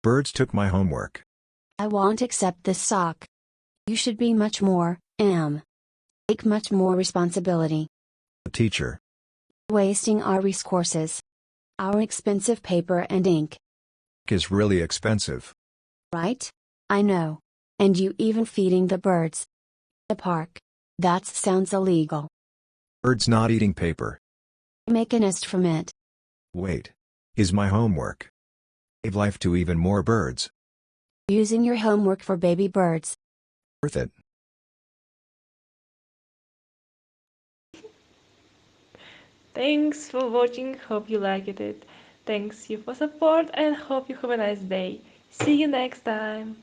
Birds took my homework. I won't accept this sock. You should be much more, take much more responsibility. The teacher. Wasting our resources. Our expensive paper and ink. Is really expensive. Right? I know. And you even feeding the birds. The park. That sounds illegal. Birds not eating paper. Make a nest from it. Wait. Is my homework. Give life to even more birds. Using your homework for baby birds. Worth it. Thanks for watching, hope you liked it. Thanks you for support and hope you have a nice day. See you next time.